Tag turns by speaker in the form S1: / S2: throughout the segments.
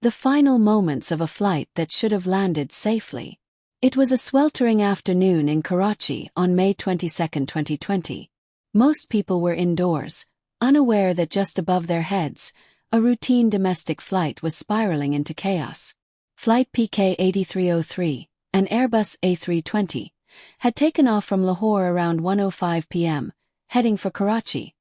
S1: The final moments of a flight that should have landed safely. It was a sweltering afternoon in Karachi on May 22, 2020. Most people were indoors, unaware that just above their heads, a routine domestic flight was spiraling into chaos. Flight PK-8303, an Airbus A320, had taken off from Lahore around 1:05 p.m., heading for Karachi,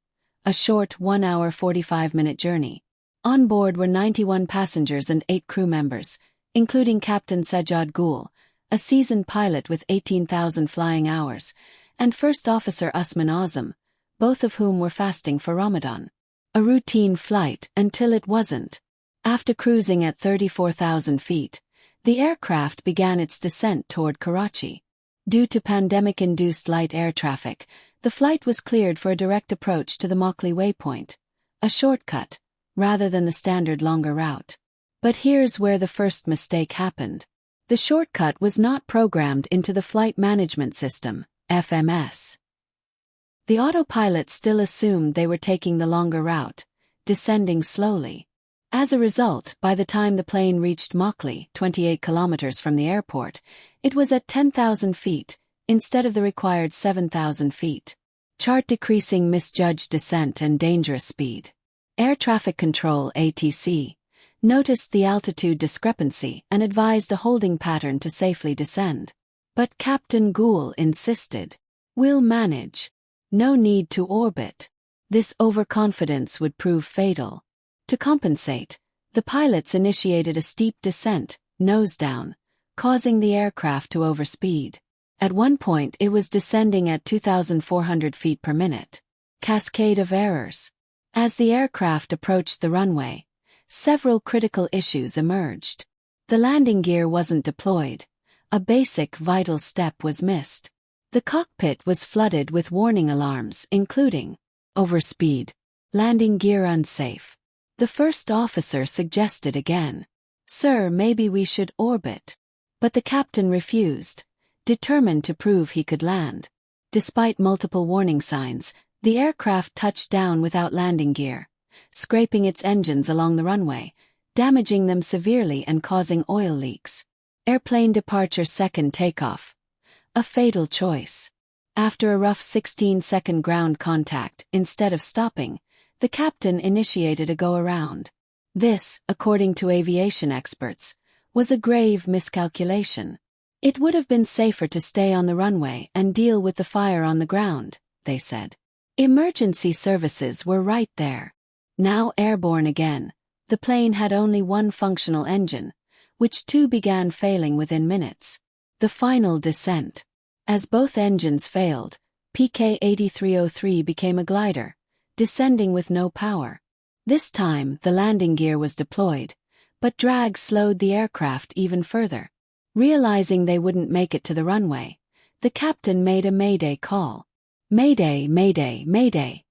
S1: a short 1-hour 45-minute journey. On board were 91 passengers and 8 crew members, including Captain Sajjad Gul, a seasoned pilot with 18,000 flying hours, and First Officer Usman Azam, both of whom were fasting for Ramadan. A routine flight until it wasn't. After cruising at 34,000 feet, the aircraft began its descent toward Karachi. Due to pandemic-induced light air traffic, the flight was cleared for a direct approach to the Mauchly waypoint, a shortcut, rather than the standard longer route. But here's where the first mistake happened. The shortcut was not programmed into the Flight Management System, FMS. The autopilot still assumed they were taking the longer route, descending slowly. As a result, by the time the plane reached Mauchly, 28 kilometers from the airport, it was at 10,000 feet, instead of the required 7,000 feet. Chart decreasing misjudged descent and dangerous speed. Air Traffic Control ATC noticed the altitude discrepancy and advised a holding pattern to safely descend. But Captain Gul insisted. "We'll manage. No need to orbit." This overconfidence would prove fatal. To compensate, the pilots initiated a steep descent, nose down, causing the aircraft to overspeed. At one point it was descending at 2,400 feet per minute. Cascade of errors. As the aircraft approached the runway, several critical issues emerged. The landing gear wasn't deployed. A basic vital step was missed. The cockpit was flooded with warning alarms including overspeed, landing gear unsafe. The first officer suggested again, "Sir, maybe we should orbit." But the captain refused, determined to prove he could land. Despite multiple warning signs, the aircraft touched down without landing gear, scraping its engines along the runway, damaging them severely and causing oil leaks. Airplane departure second takeoff. A fatal choice. After a rough 16-second ground contact, instead of stopping, the captain initiated a go-around. This, according to aviation experts, was a grave miscalculation. It would have been safer to stay on the runway and deal with the fire on the ground, they said. Emergency services were right there. Now airborne again, the plane had only one functional engine, which too began failing within minutes. The final descent. As both engines failed, PK-8303 became a glider, descending with no power. This time the landing gear was deployed, but drag slowed the aircraft even further. Realizing they wouldn't make it to the runway, the captain made a mayday call. "Mayday, mayday, mayday."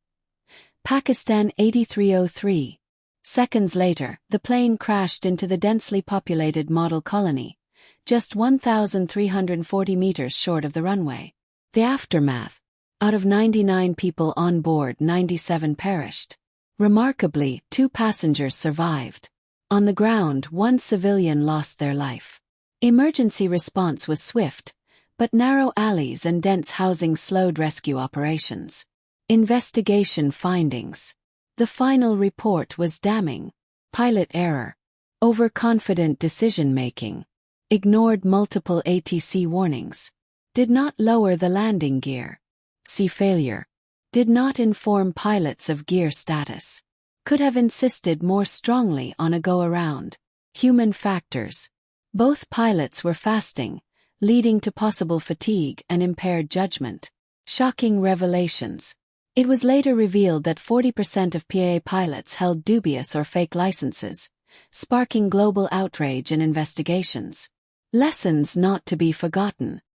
S1: Pakistan 8303. Seconds later, the plane crashed into the densely populated model colony, just 1,340 meters short of the runway. The aftermath. Out of 99 people on board, 97 perished. Remarkably, 2 passengers survived. On the ground, 1 civilian lost their life. Emergency response was swift, but narrow alleys and dense housing slowed rescue operations. Investigation findings. The final report was damning. Pilot error. Overconfident decision-making. Ignored multiple ATC warnings. Did not lower the landing gear. Sea failure. Did not inform pilots of gear status. Could have insisted more strongly on a go-around. Human factors. Both pilots were fasting, leading to possible fatigue and impaired judgment. Shocking revelations. It was later revealed that 40% of PIA pilots held dubious or fake licenses, sparking global outrage and investigations. Lessons not to be forgotten.